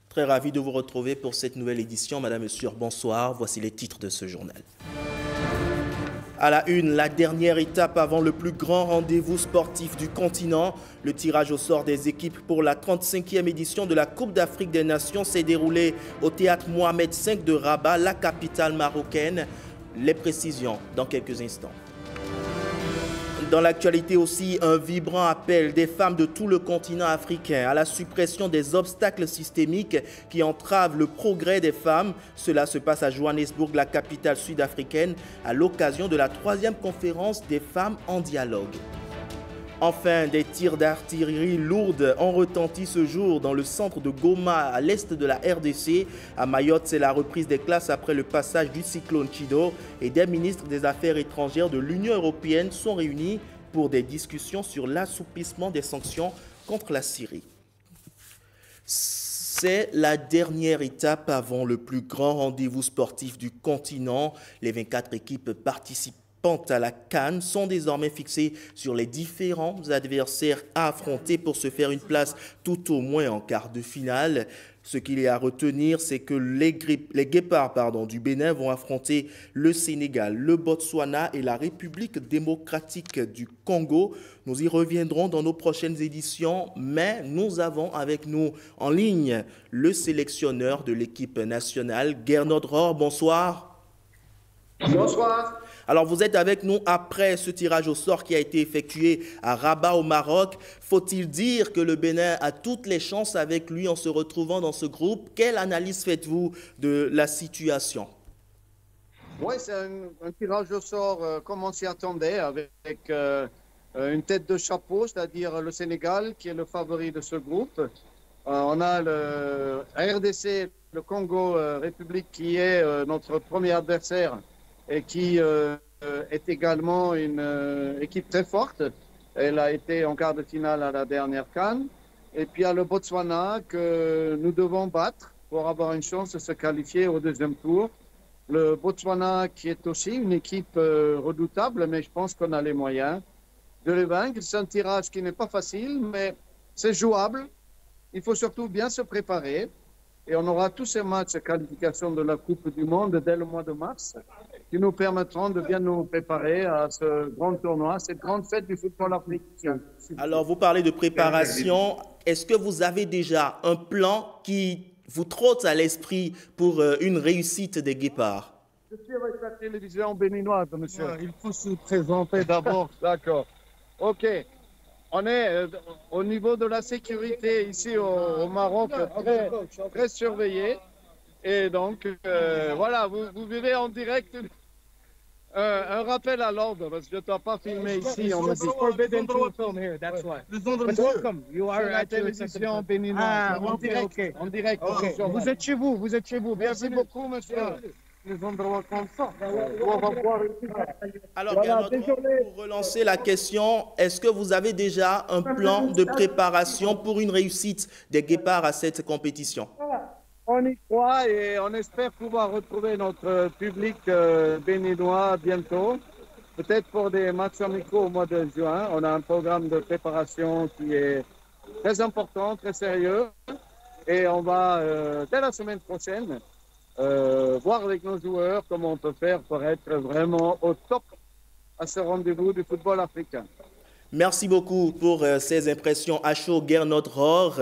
Très ravi de vous retrouver pour cette nouvelle édition. Madame, Monsieur, bonsoir. Voici les titres de ce journal. À la une, la dernière étape avant le plus grand rendez-vous sportif du continent. Le tirage au sort des équipes pour la 35e édition de la Coupe d'Afrique des Nations s'est déroulé au théâtre Mohamed V de Rabat, la capitale marocaine. Les précisions dans quelques instants. Dans l'actualité aussi, un vibrant appel des femmes de tout le continent africain à la suppression des obstacles systémiques qui entravent le progrès des femmes. Cela se passe à Johannesburg, la capitale sud-africaine, à l'occasion de la 3e conférence des femmes en dialogue. Enfin, des tirs d'artillerie lourde ont retenti ce jour dans le centre de Goma, à l'est de la RDC. À Mayotte, c'est la reprise des classes après le passage du cyclone Chido et des ministres des Affaires étrangères de l'Union européenne sont réunis pour des discussions sur l'assouplissement des sanctions contre la Syrie. C'est la dernière étape avant le plus grand rendez-vous sportif du continent. Les 24 équipes participent à la CAN sont désormais fixés sur les différents adversaires à affronter pour se faire une place tout au moins en quart de finale. Ce qu'il y a à retenir, c'est que les Guépards du Bénin vont affronter le Sénégal, le Botswana et la République démocratique du Congo. Nous y reviendrons dans nos prochaines éditions, mais nous avons avec nous en ligne le sélectionneur de l'équipe nationale, Gernot Rohr. Bonsoir. Bonsoir. Alors, vous êtes avec nous après ce tirage au sort qui a été effectué à Rabat au Maroc. Faut-il dire que le Bénin a toutes les chances avec lui en se retrouvant dans ce groupe? Quelle analyse faites-vous de la situation? Oui, c'est un tirage au sort comme on s'y attendait, avec une tête de chapeau, c'est-à-dire le Sénégal qui est le favori de ce groupe. On a le RDC, le Congo République qui est notre premier adversaire et qui est également une équipe très forte. Elle a été en quart de finale à la dernière CAN. Et puis il y a le Botswana que nous devons battre pour avoir une chance de se qualifier au deuxième tour. Le Botswana qui est aussi une équipe redoutable, mais je pense qu'on a les moyens de les vaincre. C'est un tirage qui n'est pas facile, mais c'est jouable. Il faut surtout bien se préparer. Et on aura tous ces matchs de qualification de la Coupe du Monde dès le mois de mars qui nous permettront de bien nous préparer à ce grand tournoi, cette grande fête du football africain. Alors, vous parlez de préparation. Est-ce que vous avez déjà un plan qui vous trotte à l'esprit pour une réussite des Guépards? Je suis avec la télévision béninoise, monsieur. Ouais, il faut se présenter d'abord. D'accord. OK. On est au niveau de la sécurité ici au Maroc très surveillé. Et donc, voilà, vous vivez en direct un rappel à l'ordre, parce que je ne dois pas filmer ici. On me dit forbidden to film here, that's why. But welcome, you are la at your télévision béninoise. Ah, en ok, direct. ok. En direct. Okay. Vous êtes chez vous, vous êtes chez vous. Merci Bienvenue. beaucoup, monsieur. Les endroits comme ça. Alors, Voilà, Gernot, pour relancer la question, est-ce que vous avez déjà un plan de préparation pour une réussite des Guépards à cette compétition? On y croit et on espère pouvoir retrouver notre public béninois bientôt. Peut-être pour des matchs amicaux au mois de juin. On a un programme de préparation qui est très important, très sérieux. Et on va, dès la semaine prochaine, voir avec nos joueurs comment on peut faire pour être vraiment au top à ce rendez-vous du football africain. Merci beaucoup pour ces impressions à chaud, Gernot Rohr.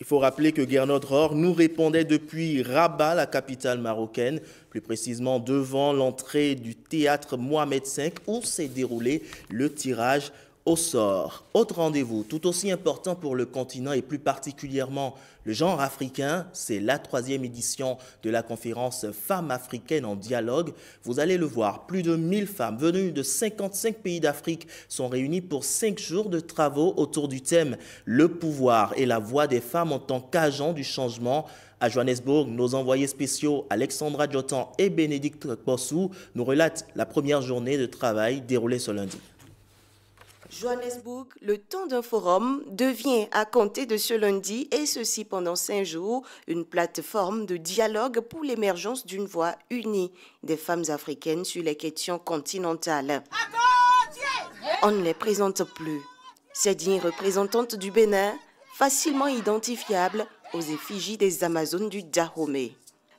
Il faut rappeler que Gernot Rohr nous répondait depuis Rabat, la capitale marocaine, plus précisément devant l'entrée du théâtre Mohamed V où s'est déroulé le tirage au sort. Autre rendez-vous, tout aussi important pour le continent et plus particulièrement le genre africain, c'est la 3e édition de la conférence Femmes africaines en dialogue. Vous allez le voir, plus de 1000 femmes venues de 55 pays d'Afrique sont réunies pour 5 jours de travaux autour du thème « Le pouvoir et la voix des femmes en tant qu'agents du changement ». À Johannesburg, nos envoyés spéciaux Alexandra Djotan et Bénédicte Bossou nous relatent la première journée de travail déroulée ce lundi. Johannesburg, le temps d'un forum devient à compter de ce lundi et ceci pendant 5 jours, une plateforme de dialogue pour l'émergence d'une voix unie des femmes africaines sur les questions continentales. On ne les présente plus. Ces dignes représentantes du Bénin, facilement identifiables, aux effigies des Amazones du Dahomey.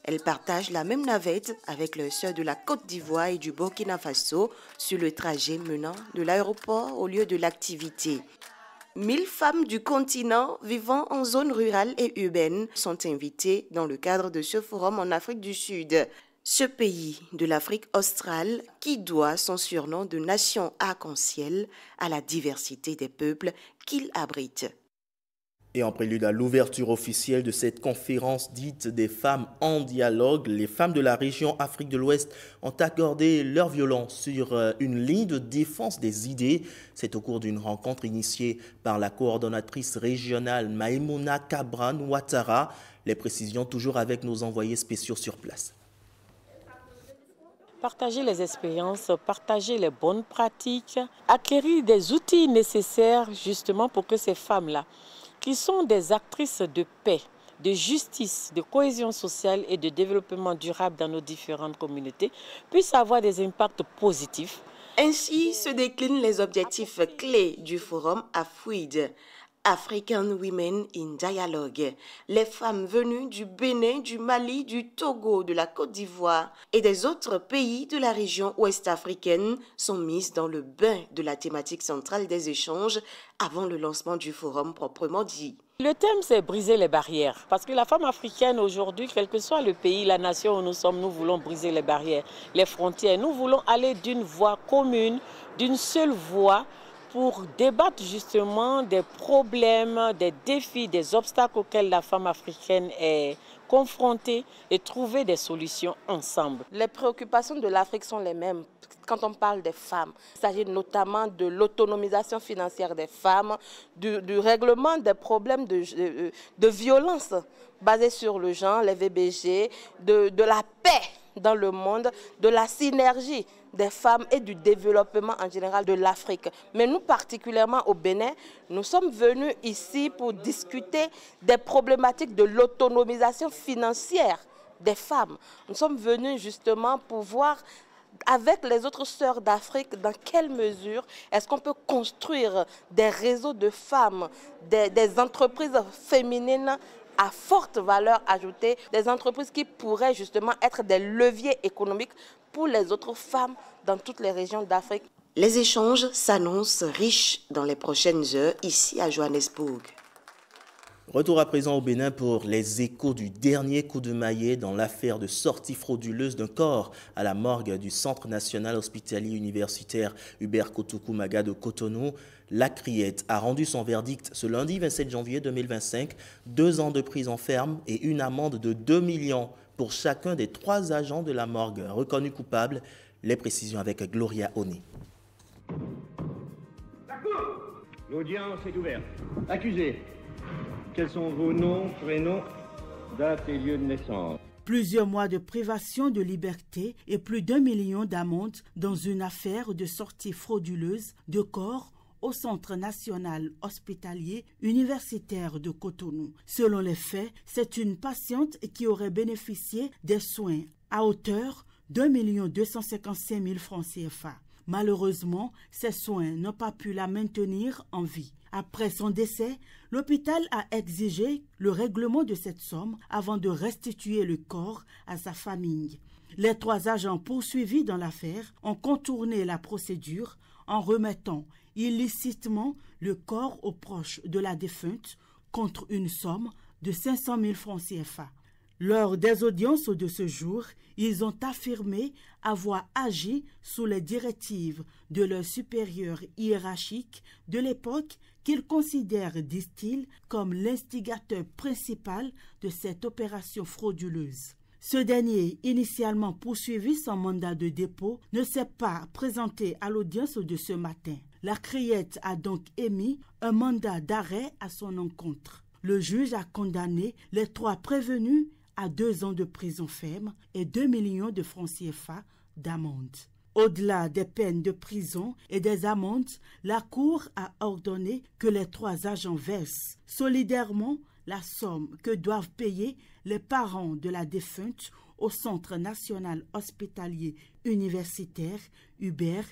Elles partagent la même navette avec leurs sœurs de la Côte d'Ivoire et du Burkina Faso sur le trajet menant de l'aéroport au lieu de l'activité. 1000 femmes du continent vivant en zone rurale et urbaine sont invitées dans le cadre de ce forum en Afrique du Sud. Ce pays de l'Afrique australe qui doit son surnom de nation arc-en-ciel à la diversité des peuples qu'il abrite. Et en prélude à l'ouverture officielle de cette conférence dite des femmes en dialogue, les femmes de la région Afrique de l'Ouest ont accordé leur violon sur une ligne de défense des idées. C'est au cours d'une rencontre initiée par la coordonnatrice régionale Maïmouna Cabran Ouattara. Les précisions toujours avec nos envoyés spéciaux sur place. Partager les expériences, partager les bonnes pratiques, acquérir des outils nécessaires justement pour que ces femmes-là, qui sont des actrices de paix, de justice, de cohésion sociale et de développement durable dans nos différentes communautés, puissent avoir des impacts positifs. Ainsi se déclinent les objectifs clés du forum AFWID. African Women in Dialogue. Les femmes venues du Bénin, du Mali, du Togo, de la Côte d'Ivoire et des autres pays de la région ouest africaine sont mises dans le bain de la thématique centrale des échanges avant le lancement du forum proprement dit. Le thème, c'est briser les barrières. Parce que la femme africaine aujourd'hui, quel que soit le pays, la nation où nous sommes, nous voulons briser les barrières, les frontières. Nous voulons aller d'une voie commune, d'une seule voie, pour débattre justement des problèmes, des défis, des obstacles auxquels la femme africaine est confrontée et trouver des solutions ensemble. Les préoccupations de l'Afrique sont les mêmes quand on parle des femmes. Il s'agit notamment de l'autonomisation financière des femmes, du règlement des problèmes de violence basés sur le genre, les VBG, de la paix dans le monde, de la synergie des femmes et du développement en général de l'Afrique. Mais nous, particulièrement au Bénin, nous sommes venus ici pour discuter des problématiques de l'autonomisation financière des femmes. Nous sommes venus justement pour voir avec les autres sœurs d'Afrique dans quelle mesure est-ce qu'on peut construire des réseaux de femmes, des entreprises féminines à forte valeur ajoutée, des entreprises qui pourraient justement être des leviers économiques pour les autres femmes dans toutes les régions d'Afrique. Les échanges s'annoncent riches dans les prochaines heures ici à Johannesburg. Retour à présent au Bénin pour les échos du dernier coup de maillet dans l'affaire de sortie frauduleuse d'un corps à la morgue du Centre national hospitalier universitaire Hubert Kotokou-Maga de Cotonou. La Criette a rendu son verdict ce lundi 27 janvier 2025, 2 ans de prison ferme et une amende de 2 millions pour chacun des 3 agents de la morgue reconnus coupables. Les précisions avec Gloria Oni. L'audience est ouverte. Accusés, quels sont vos noms, prénoms, date et lieu de naissance? Plusieurs mois de privation de liberté et plus d'1 million d'amende dans une affaire de sortie frauduleuse de corps au Centre national hospitalier universitaire de Cotonou. Selon les faits, c'est une patiente qui aurait bénéficié des soins à hauteur d'1 255 000 francs CFA. Malheureusement, ces soins n'ont pas pu la maintenir en vie. Après son décès, l'hôpital a exigé le règlement de cette somme avant de restituer le corps à sa famille. Les 3 agents poursuivis dans l'affaire ont contourné la procédure en remettant illicitement le corps aux proches de la défunte contre une somme de 500 000 francs CFA. Lors des audiences de ce jour, ils ont affirmé avoir agi sous les directives de leur supérieur hiérarchique de l'époque qu'ils considèrent, disent-ils, comme l'instigateur principal de cette opération frauduleuse. Ce dernier, initialement poursuivi sans mandat de dépôt, ne s'est pas présenté à l'audience de ce matin. La Criette a donc émis un mandat d'arrêt à son encontre. Le juge a condamné les 3 prévenus à 2 ans de prison ferme et 2 millions de francs CFA d'amende. Au-delà des peines de prison et des amendes, la Cour a ordonné que les 3 agents versent solidairement la somme que doivent payer les parents de la défunte au Centre national hospitalier universitaire Hubert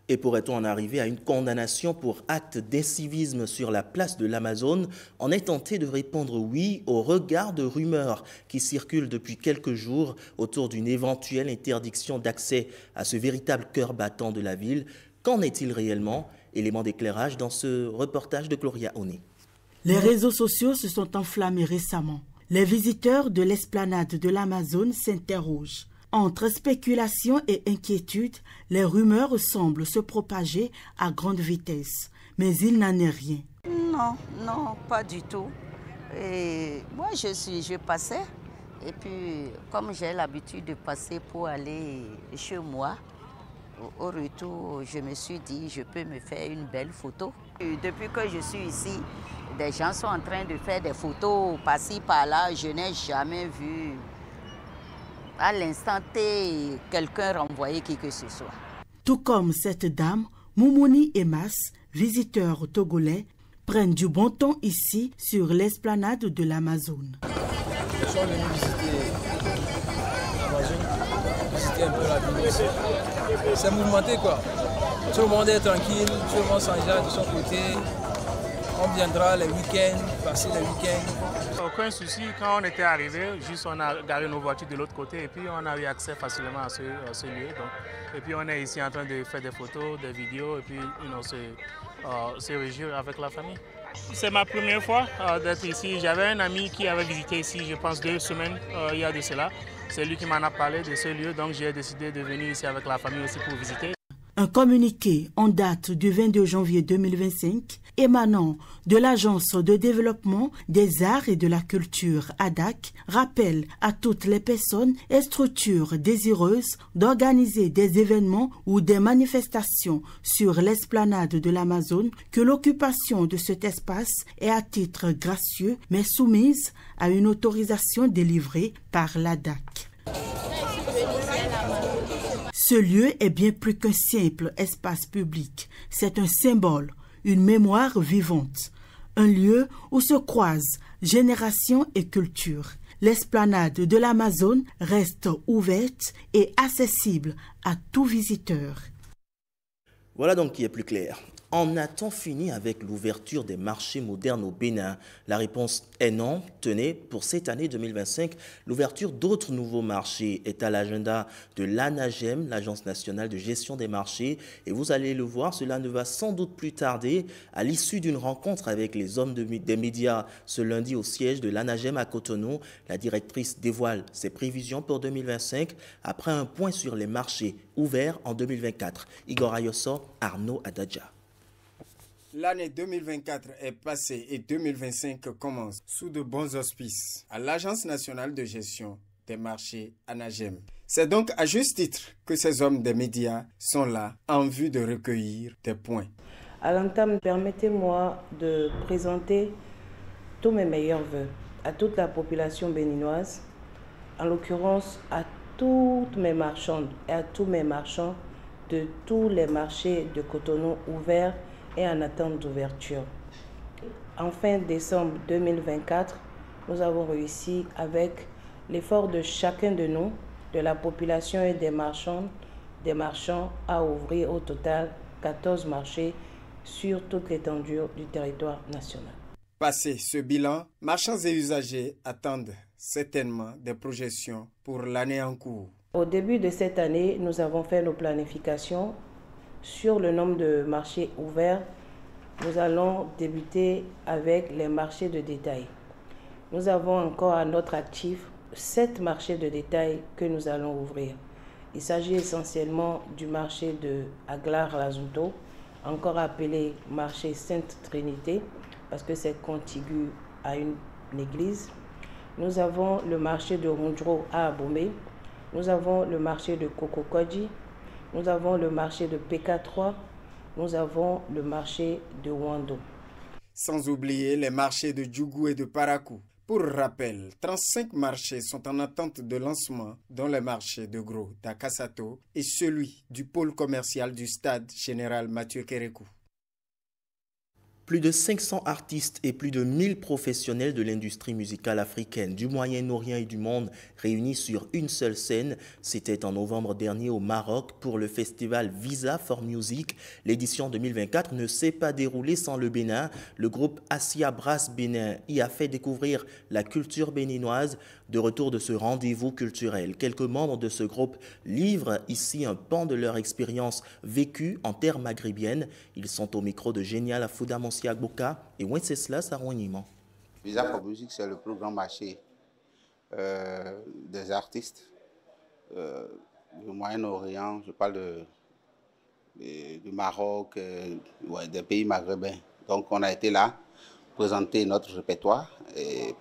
Et pourrait-on en arriver à une condamnation pour acte d'incivisme sur la place de l'Amazone? On est tenté de répondre oui au regard de rumeurs qui circulent depuis quelques jours autour d'une éventuelle interdiction d'accès à ce véritable cœur battant de la ville. Qu'en est-il réellement? Élément d'éclairage dans ce reportage de Gloria Oni. Les réseaux sociaux se sont enflammés récemment. Les visiteurs de l'esplanade de l'Amazone s'interrogent. Entre spéculation et inquiétude, les rumeurs semblent se propager à grande vitesse. Mais il n'en est rien. Non, pas du tout. Et moi, je passais. Et puis, comme j'ai l'habitude de passer pour aller chez moi, au retour, je me suis dit, je peux me faire une belle photo. Et depuis que je suis ici, des gens sont en train de faire des photos par-ci, par-là. Je n'ai jamais vu à l'instant T quelqu'un renvoyer qui que ce soit. Tout comme cette dame, Moumouni Emas, visiteur togolais, prennent du bon temps ici sur l'esplanade de l'Amazone. Je suis venu visiter un peu la ville. C'est mouvementé quoi. Tout le monde est tranquille, tout le monde s'engage de son côté. On viendra les week-ends, passer les week-ends. Aucun souci, quand on était arrivé, juste on a garé nos voitures de l'autre côté et puis on a eu accès facilement à ce lieu. Donc, et puis on est ici en train de faire des photos, des vidéos et puis se réjouir avec la famille. C'est ma première fois d'être ici. J'avais un ami qui avait visité ici, je pense 2 semaines il y a de cela. C'est lui qui m'en a parlé de ce lieu, donc j'ai décidé de venir ici avec la famille aussi pour visiter. Un communiqué en date du 22 janvier 2025 émanant de l'Agence de développement des arts et de la culture ADAC rappelle à toutes les personnes et structures désireuses d'organiser des événements ou des manifestations sur l'esplanade de l'Amazone que l'occupation de cet espace est à titre gracieux mais soumise à une autorisation délivrée par l'ADAC. Ce lieu est bien plus qu'un simple espace public. C'est un symbole, une mémoire vivante. Un lieu où se croisent génération et culture. L'esplanade de l'Amazone reste ouverte et accessible à tout visiteur. Voilà donc qui est plus clair. En a-t-on fini avec l'ouverture des marchés modernes au Bénin? La réponse est non. Tenez, pour cette année 2025, l'ouverture d'autres nouveaux marchés est à l'agenda de l'ANAGEM, l'Agence nationale de gestion des marchés. Et vous allez le voir, cela ne va sans doute plus tarder. À l'issue d'une rencontre avec les hommes des médias ce lundi au siège de l'ANAGEM à Cotonou, la directrice dévoile ses prévisions pour 2025 après un point sur les marchés ouverts en 2024. Igor Ayosso, Arnaud Adadja. L'année 2024 est passée et 2025 commence sous de bons auspices à l'Agence nationale de gestion des marchés ANAGEM. C'est donc à juste titre que ces hommes des médias sont là en vue de recueillir des points. À l'entame, permettez-moi de présenter tous mes meilleurs vœux à toute la population béninoise, en l'occurrence à toutes mes marchandes et à tous mes marchands de tous les marchés de Cotonou ouverts et en attente d'ouverture. En fin décembre 2024, nous avons réussi avec l'effort de chacun de nous, de la population et des marchands, à ouvrir au total 14 marchés sur toute l'étendue du territoire national. Passé ce bilan, marchands et usagers attendent certainement des projections pour l'année en cours. Au début de cette année, nous avons fait nos planifications. Sur le nombre de marchés ouverts, nous allons débuter avec les marchés de détail. Nous avons encore à notre actif 7 marchés de détail que nous allons ouvrir. Il s'agit essentiellement du marché de Aglar-Lazouto, encore appelé marché Sainte-Trinité, parce que c'est contigu à une église. Nous avons le marché de Rundro à Abomey. Nous avons le marché de Kokokodji. Nous avons le marché de PK3, nous avons le marché de Wando. Sans oublier les marchés de Djougou et de Parakou. Pour rappel, 35 marchés sont en attente de lancement, dont les marchés de Gros d'Akasato et celui du pôle commercial du stade général Mathieu Kérékou. Plus de 500 artistes et plus de 1000 professionnels de l'industrie musicale africaine, du Moyen-Orient et du monde réunis sur une seule scène. C'était en novembre dernier au Maroc pour le festival Visa for Music. L'édition 2024 ne s'est pas déroulée sans le Bénin. Le groupe Assia Brass Bénin y a fait découvrir la culture béninoise. De retour de ce rendez-vous culturel, quelques membres de ce groupe livrent ici un pan de leur expérience vécue en terre maghrébine. Ils sont au micro de Génial Afouda Monsiagboka et Wenceslas Aronyman. Visa for Music, c'est le plus grand marché des artistes du Moyen-Orient. Je parle du Maroc, des pays maghrébins. Donc on a été là, présenter notre répertoire et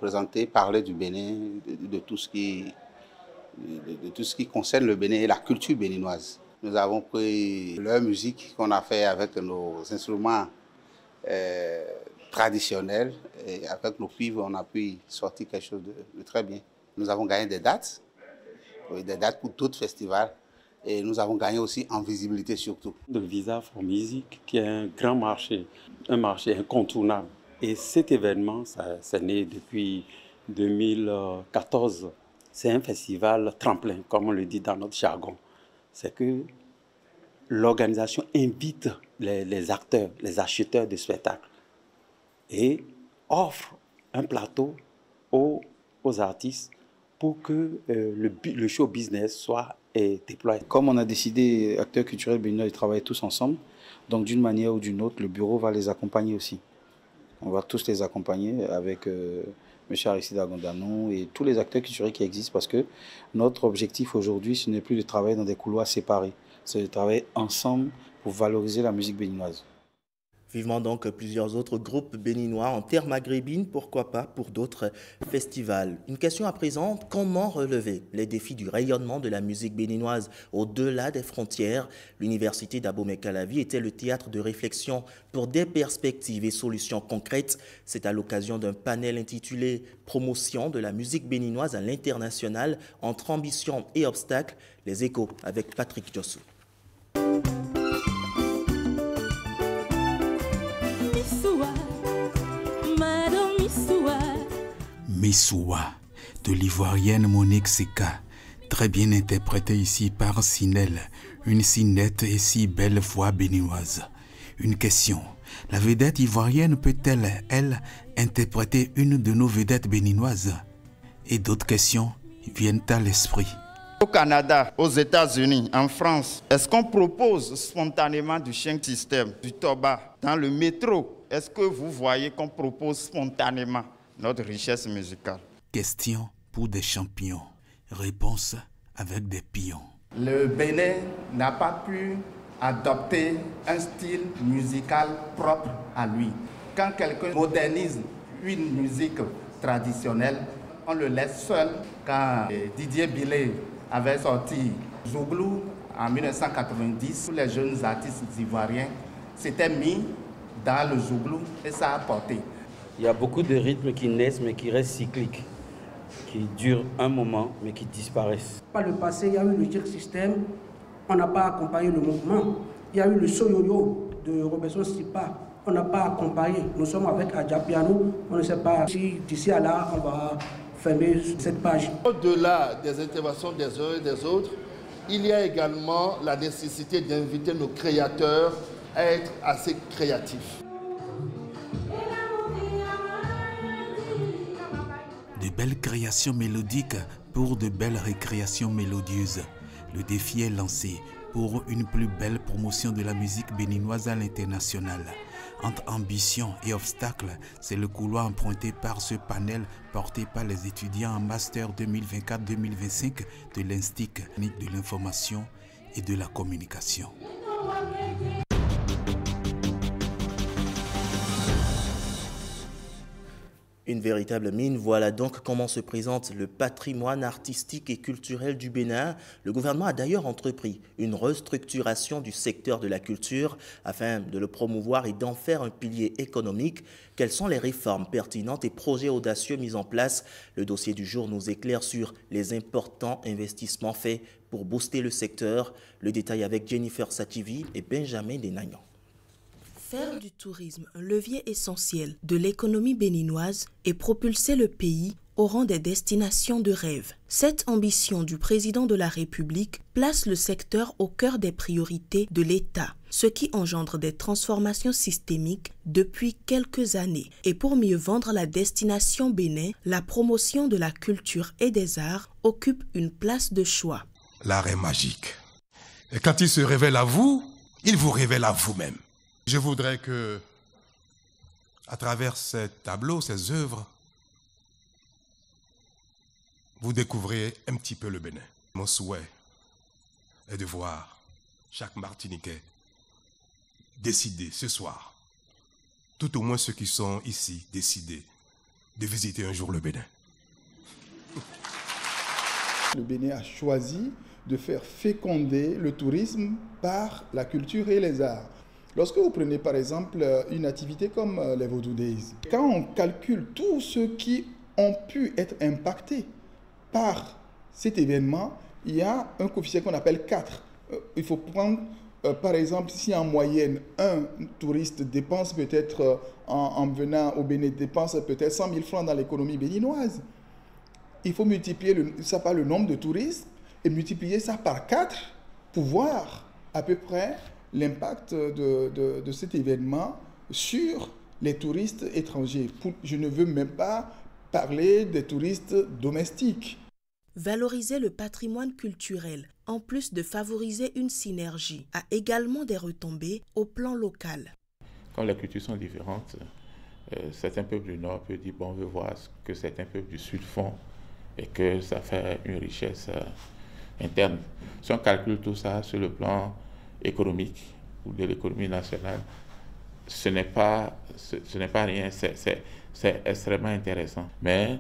parler du Bénin, de tout ce qui concerne le Bénin et la culture béninoise. Nous avons pris leur musique qu'on a fait avec nos instruments traditionnels et avec nos cuivres, on a pu sortir quelque chose de très bien. Nous avons gagné des dates pour d'autres festivals et nous avons gagné aussi en visibilité surtout. Le Visa for Music qui est un grand marché, un marché incontournable. Et cet événement, c'est né depuis 2014. C'est un festival tremplin, comme on le dit dans notre jargon. C'est que l'organisation invite les acteurs, les acheteurs de spectacles et offre un plateau aux artistes pour que le show business soit déployé. Comme on a décidé, acteurs culturels béninois, de travailler tous ensemble, donc d'une manière ou d'une autre, le bureau va les accompagner aussi. On va tous les accompagner avec M. Aristide Agondanon et tous les acteurs culturels qui existent parce que notre objectif aujourd'hui, ce n'est plus de travailler dans des couloirs séparés, c'est de travailler ensemble pour valoriser la musique béninoise. Vivement donc plusieurs autres groupes béninois en terre maghrébine, pourquoi pas pour d'autres festivals. Une question à présent, comment relever les défis du rayonnement de la musique béninoise au-delà des frontières? L'université d'Abomey-Calavi était le théâtre de réflexion pour des perspectives et solutions concrètes. C'est à l'occasion d'un panel intitulé « Promotion de la musique béninoise à l'international entre ambition et obstacles ». Les échos avec Patrick Diossou. Missoua, de l'ivoirienne Monique Seka, très bien interprétée ici par Sinel, une si nette et si belle voix béninoise. Une question, la vedette ivoirienne peut-elle, elle, interpréter une de nos vedettes béninoises? Et d'autres questions viennent à l'esprit. Au Canada, aux États-Unis, en France, est-ce qu'on propose spontanément du chien système, du toba dans le métro? Est-ce que vous voyez qu'on propose spontanément notre richesse musicale? Question pour des champions. Réponse avec des pions. Le Bénin n'a pas pu adopter un style musical propre à lui. Quand quelqu'un modernise une musique traditionnelle, on le laisse seul. Quand Didier Billet avait sorti Zouglou en 1990, tous les jeunes artistes ivoiriens s'étaient mis dans le Zouglou et ça a porté. Il y a beaucoup de rythmes qui naissent mais qui restent cycliques, qui durent un moment mais qui disparaissent. Par le passé, il y a eu le Jack System, on n'a pas accompagné le mouvement. Il y a eu le Soyoyo de Robinson Sipa, on n'a pas accompagné. Nous sommes avec Adja Piano, on ne sait pas si d'ici à là on va fermer cette page. Au-delà des interventions des uns et des autres, il y a également la nécessité d'inviter nos créateurs à être assez créatifs. De belles créations mélodiques pour de belles récréations mélodieuses. Le défi est lancé pour une plus belle promotion de la musique béninoise à l'international. Entre ambition et obstacles, c'est le couloir emprunté par ce panel porté par les étudiants en Master 2024-2025 de l'Institut de l'information et de la communication. Une véritable mine, voilà donc comment se présente le patrimoine artistique et culturel du Bénin. Le gouvernement a d'ailleurs entrepris une restructuration du secteur de la culture afin de le promouvoir et d'en faire un pilier économique. Quelles sont les réformes pertinentes et projets audacieux mis en place? Le dossier du jour nous éclaire sur les importants investissements faits pour booster le secteur. Le détail avec Jennifer Sativi et Benjamin Denagnan. Faire du tourisme un levier essentiel de l'économie béninoise et propulser le pays au rang des destinations de rêve. Cette ambition du président de la République place le secteur au cœur des priorités de l'État, ce qui engendre des transformations systémiques depuis quelques années. Et pour mieux vendre la destination Bénin, la promotion de la culture et des arts occupe une place de choix. L'art est magique. Et quand il se révèle à vous, il vous révèle à vous-même. Je voudrais que, à travers ces tableaux, ces œuvres, vous découvrez un petit peu le Bénin. Mon souhait est de voir chaque Martiniquais décider ce soir, tout au moins ceux qui sont ici, décider de visiter un jour le Bénin. Le Bénin a choisi de faire féconder le tourisme par la culture et les arts. Lorsque vous prenez par exemple une activité comme les Vodou Days, quand on calcule tous ceux qui ont pu être impactés par cet événement, il y a un coefficient qu'on appelle 4. Il faut prendre, par exemple, si en moyenne, un touriste dépense peut-être, en venant au Bénin, dépense peut-être 100 000 francs dans l'économie béninoise. Il faut multiplier ça par le nombre de touristes et multiplier ça par 4 pour voir à peu près l'impact de cet événement sur les touristes étrangers. Je ne veux même pas parler des touristes domestiques. Valoriser le patrimoine culturel, en plus de favoriser une synergie, a également des retombées au plan local. Quand les cultures sont différentes, certains peuples du Nord peuvent dire bon, on veut voir ce que certains peuples du Sud font et que ça fait une richesse interne. Si on calcule tout ça sur le plan économique ou de l'économie nationale, ce n'est pas rien, c'est extrêmement intéressant. Mais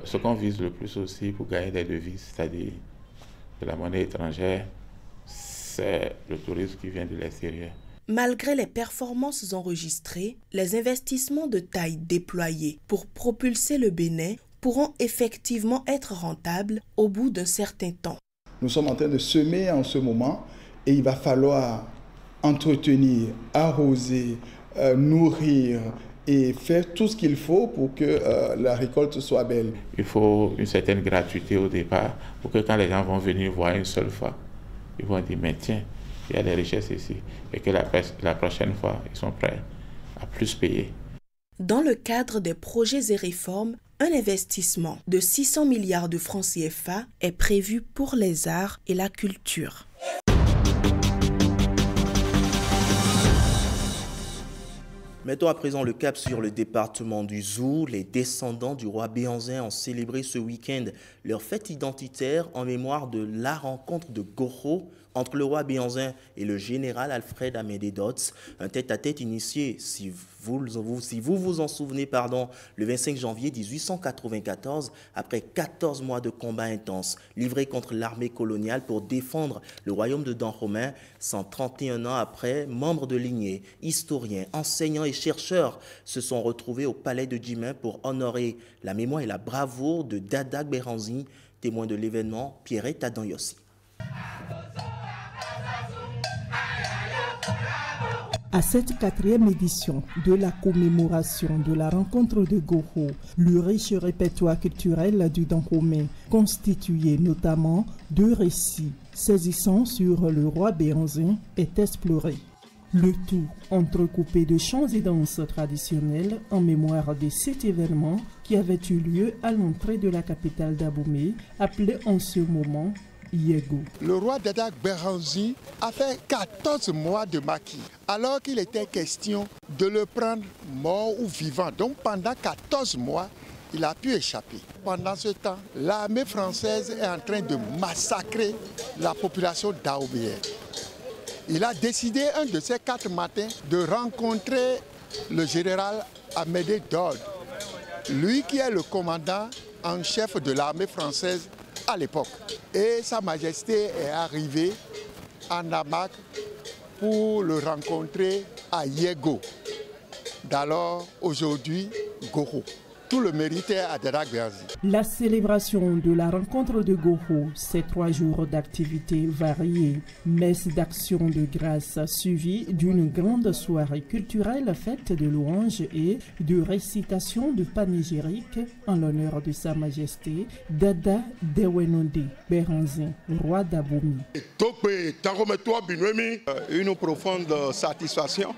ce qu'on vise le plus aussi pour gagner des devises, c'est-à-dire de la monnaie étrangère, c'est le tourisme qui vient de l'extérieur. Malgré les performances enregistrées, les investissements de taille déployés pour propulser le Bénin pourront effectivement être rentables au bout d'un certain temps. Nous sommes en train de semer en ce moment et il va falloir entretenir, arroser, nourrir et faire tout ce qu'il faut pour que la récolte soit belle. Il faut une certaine gratuité au départ pour que quand les gens vont venir voir une seule fois, ils vont dire mais tiens, il y a des richesses ici et que la prochaine fois, ils sont prêts à plus payer. Dans le cadre des projets et réformes, un investissement de 600 milliards de francs CFA est prévu pour les arts et la culture. Mettons à présent le cap sur le département du Zou. Les descendants du roi Béhanzin ont célébré ce week-end leur fête identitaire en mémoire de la rencontre de Goro entre le roi Béhanzin et le général Alfred Amédée Dodds. Un tête-à-tête initié, si vous vous en souvenez, le 25 janvier 1894, après 14 mois de combats intenses livrés contre l'armée coloniale pour défendre le royaume de Dahomey. 131 ans après, membres de lignée, historiens, enseignants et chercheurs se sont retrouvés au palais de Djimin pour honorer la mémoire et la bravoure de Dada Béhanzi, témoin de l'événement Pierrette Adan-Yossi. À cette 4e édition de la commémoration de la rencontre de Goro, le riche répertoire culturel du Dahomey, constitué notamment de récits saisissants sur le roi Béhanzin, est exploré. Le tout entrecoupé de chants et danses traditionnels en mémoire de cet événement qui avait eu lieu à l'entrée de la capitale d'Abomey, appelée en ce moment Yego. Le roi Dada Béhanzi a fait 14 mois de maquis, alors qu'il était question de le prendre mort ou vivant. Donc pendant 14 mois, il a pu échapper. Pendant ce temps, l'armée française est en train de massacrer la population dahoméenne. Il a décidé un de ces 4 matins de rencontrer le général Amédée Dodds, lui qui est le commandant en chef de l'armée française à l'époque. Et Sa Majesté est arrivée en hamac pour le rencontrer à Yego, d'alors aujourd'hui Goro. Tout le mérite est à Dadak Berzi. La célébration de la rencontre de Goro, c'est 3 jours d'activités variées. Messe d'action de grâce suivie d'une grande soirée culturelle faite de louanges et de récitation de panégyrique en l'honneur de Sa Majesté Dada Dewenonde Béranzin, roi d'Abomi. Une profonde satisfaction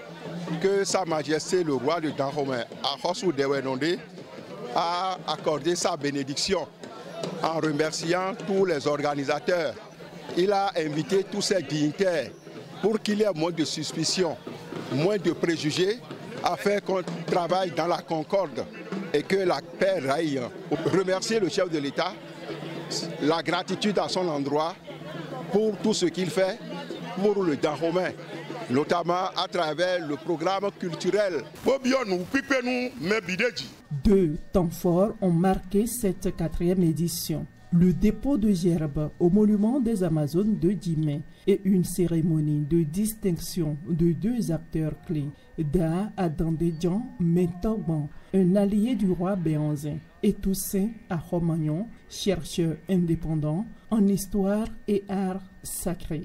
que Sa Majesté le roi de Dahomey, Ahosu Dewenonde, a accordé sa bénédiction en remerciant tous les organisateurs. Il a invité tous ses dignitaires pour qu'il y ait moins de suspicion, moins de préjugés, afin qu'on travaille dans la concorde et que la paix règne. Remercier le chef de l'État, la gratitude à son endroit pour tout ce qu'il fait pour le Dahomey, notamment à travers le programme culturel. 2 temps forts ont marqué cette 4e édition. Le dépôt de gerbes au monument des Amazones de Djimé et une cérémonie de distinction de 2 acteurs clés, Da Adandedjan Mentogban, un allié du roi Béanzin, et Toussaint Ahomagnon, chercheur indépendant en histoire et art sacré.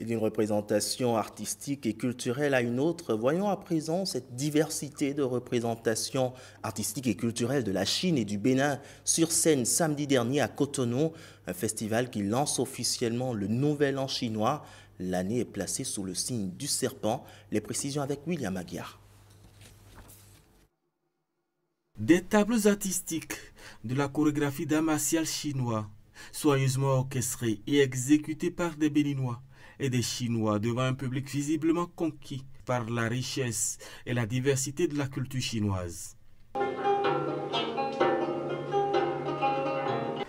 Et d'une représentation artistique et culturelle à une autre, voyons à présent cette diversité de représentations artistiques et culturelles de la Chine et du Bénin sur scène samedi dernier à Cotonou, un festival qui lance officiellement le Nouvel An chinois. L'année est placée sous le signe du serpent. Les précisions avec William Aguiar. Des tableaux artistiques de la chorégraphie d'art martial chinois, soigneusement orchestrés et exécutés par des Béninois et des Chinois devant un public visiblement conquis par la richesse et la diversité de la culture chinoise.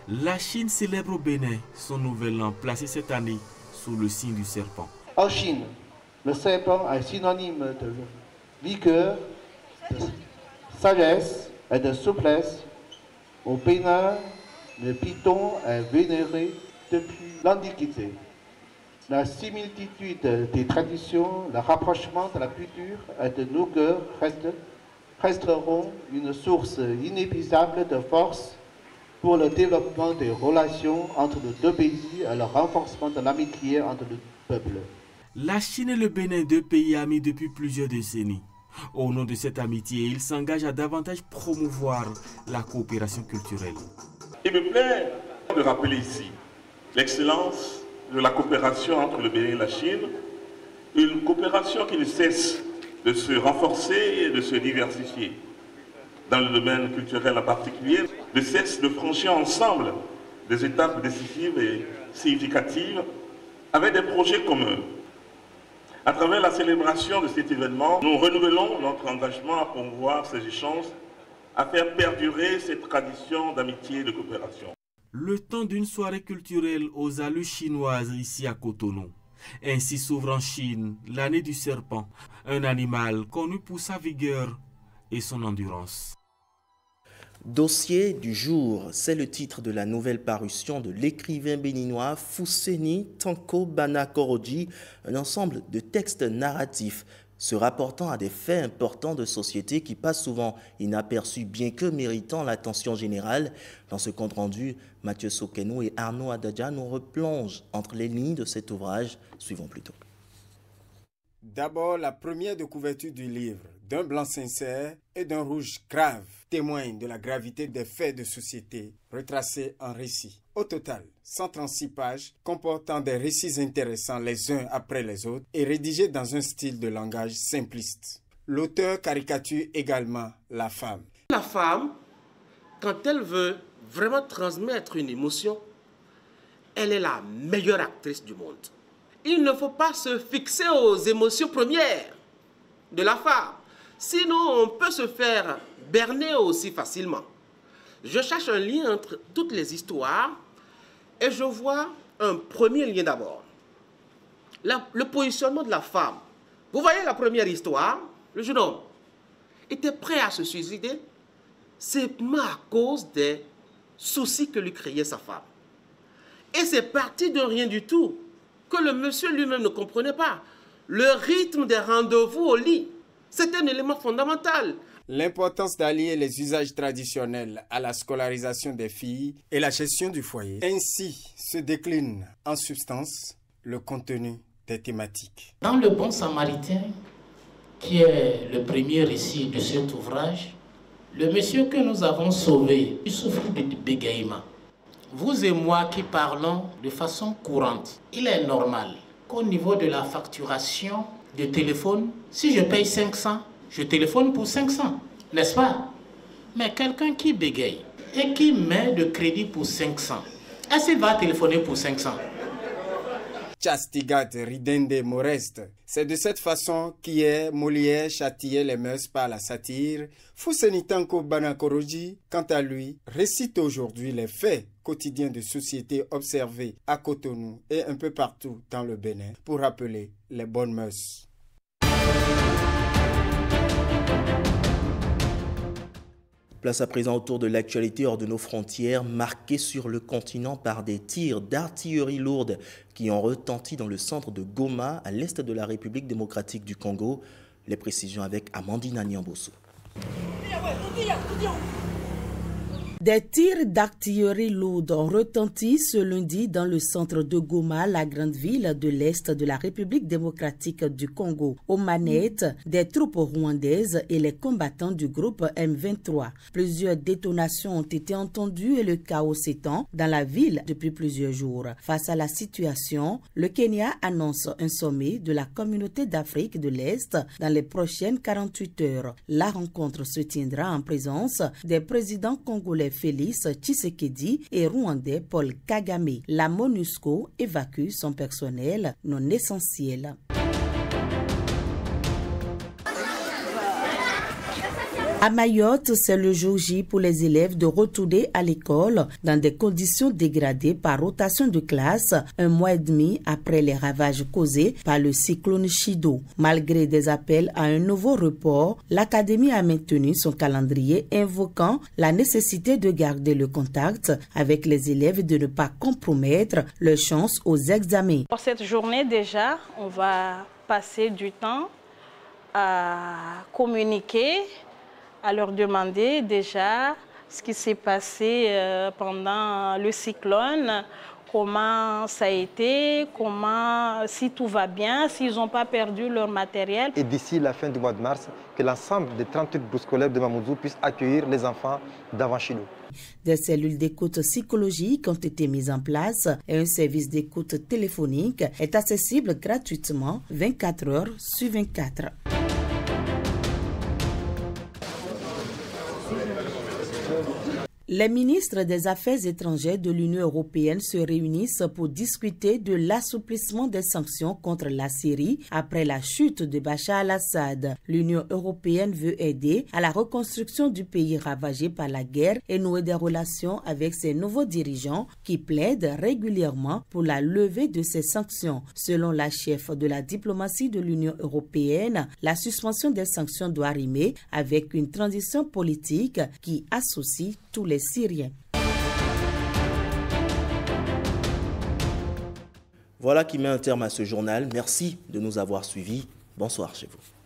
La Chine célèbre au Bénin son nouvel an placé cette année sous le signe du serpent. En Chine, le serpent est synonyme de vigueur, de sagesse et de souplesse. Au Bénin, le python est vénéré depuis l'Antiquité. La similitude des traditions, le rapprochement de la culture et de nos cœurs resteront une source inépuisable de force pour le développement des relations entre les 2 pays et le renforcement de l'amitié entre les peuples. La Chine et le Bénin, 2 pays amis depuis plusieurs décennies. Au nom de cette amitié, ils s'engagent à davantage promouvoir la coopération culturelle. Il me plaît de rappeler ici l'excellence de la coopération entre le Bénin et la Chine, une coopération qui ne cesse de se renforcer et de se diversifier. Dans le domaine culturel en particulier, ne cesse de franchir ensemble des étapes décisives et significatives avec des projets communs. À travers la célébration de cet événement, nous renouvelons notre engagement à promouvoir ces échanges, à faire perdurer cette tradition d'amitié et de coopération. Le temps d'une soirée culturelle aux allures chinoises ici à Cotonou. Ainsi s'ouvre en Chine l'année du serpent, un animal connu pour sa vigueur et son endurance. Dossier du jour, c'est le titre de la nouvelle parution de l'écrivain béninois Fousseni Tanko Bana Koroji, un ensemble de textes narratifs se rapportant à des faits importants de société qui passent souvent inaperçus bien que méritant l'attention générale. Dans ce compte-rendu, Mathieu Sokenou et Arnaud Adadja nous replongent entre les lignes de cet ouvrage. Suivons plutôt. D'abord, la première de couverture du livre, d'un blanc sincère et d'un rouge grave, témoigne de la gravité des faits de société retracés en récits. Au total, 136 pages comportant des récits intéressants les uns après les autres et rédigés dans un style de langage simpliste. L'auteur caricature également la femme. La femme, quand elle veut vraiment transmettre une émotion, elle est la meilleure actrice du monde. Il ne faut pas se fixer aux émotions premières de la femme. Sinon, on peut se faire berner aussi facilement. Je cherche un lien entre toutes les histoires et je vois un premier lien d'abord. Le positionnement de la femme. Vous voyez la première histoire, le jeune homme était prêt à se suicider simplement à cause des soucis que lui créait sa femme. Et c'est parti de rien du tout que le monsieur lui-même ne comprenait pas. Le rythme des rendez-vous au lit, C'est un élément fondamental. L'importance d'allier les usages traditionnels à la scolarisation des filles et la gestion du foyer. Ainsi se décline en substance le contenu des thématiques. Dans Le Bon Samaritain, qui est le premier récit de cet ouvrage, le monsieur que nous avons sauvé, il souffre de bégaiement. Vous et moi qui parlons de façon courante, il est normal qu'au niveau de la facturation de téléphone, si je paye 500, je téléphone pour 500, n'est-ce pas? Mais quelqu'un qui bégaye et qui met de crédit pour 500, est-ce qu'il va téléphoner pour 500? Chastigat ridende moreste. C'est de cette façon qu'hier Molière châtiait les mœurs par la satire. Fusenitanko Banakoroji, quant à lui, récite aujourd'hui les faits quotidiens de société observés à Cotonou et un peu partout dans le Bénin pour rappeler les bonnes mœurs. Place à présent autour de l'actualité hors de nos frontières, marquée sur le continent par des tirs d'artillerie lourde qui ont retenti dans le centre de Goma, à l'est de la République démocratique du Congo. Les précisions avec Amandine Niamboso. Des tirs d'artillerie lourde ont retenti ce lundi dans le centre de Goma, la grande ville de l'Est de la République démocratique du Congo. Aux manettes, des troupes rwandaises et les combattants du groupe M23. Plusieurs détonations ont été entendues et le chaos s'étend dans la ville depuis plusieurs jours. Face à la situation, le Kenya annonce un sommet de la communauté d'Afrique de l'Est dans les prochaines 48 heures. La rencontre se tiendra en présence des présidents congolais Félix Tshisekedi et rwandais Paul Kagame. La MONUSCO évacue son personnel non essentiel. À Mayotte, c'est le jour J pour les élèves de retourner à l'école dans des conditions dégradées par rotation de classe, un mois et demi après les ravages causés par le cyclone Chido. Malgré des appels à un nouveau report, l'académie a maintenu son calendrier invoquant la nécessité de garder le contact avec les élèves et de ne pas compromettre leurs chances aux examens. Pour cette journée déjà, on va passer du temps à communiquer, à leur demander déjà ce qui s'est passé pendant le cyclone, comment ça a été, si tout va bien, s'ils n'ont pas perdu leur matériel. Et d'ici la fin du mois de mars, que l'ensemble des 38 bourses scolaires de Mamoudzou puissent accueillir les enfants d'avant chez nous. Des cellules d'écoute psychologique ont été mises en place et un service d'écoute téléphonique est accessible gratuitement 24 heures sur 24. Les ministres des Affaires étrangères de l'Union européenne se réunissent pour discuter de l'assouplissement des sanctions contre la Syrie après la chute de Bachar al-Assad. L'Union européenne veut aider à la reconstruction du pays ravagé par la guerre et nouer des relations avec ses nouveaux dirigeants qui plaident régulièrement pour la levée de ces sanctions. Selon la chef de la diplomatie de l'Union européenne, la suspension des sanctions doit rimer avec une transition politique qui associe tous les Syriens. Voilà qui met un terme à ce journal. Merci de nous avoir suivis. Bonsoir chez vous.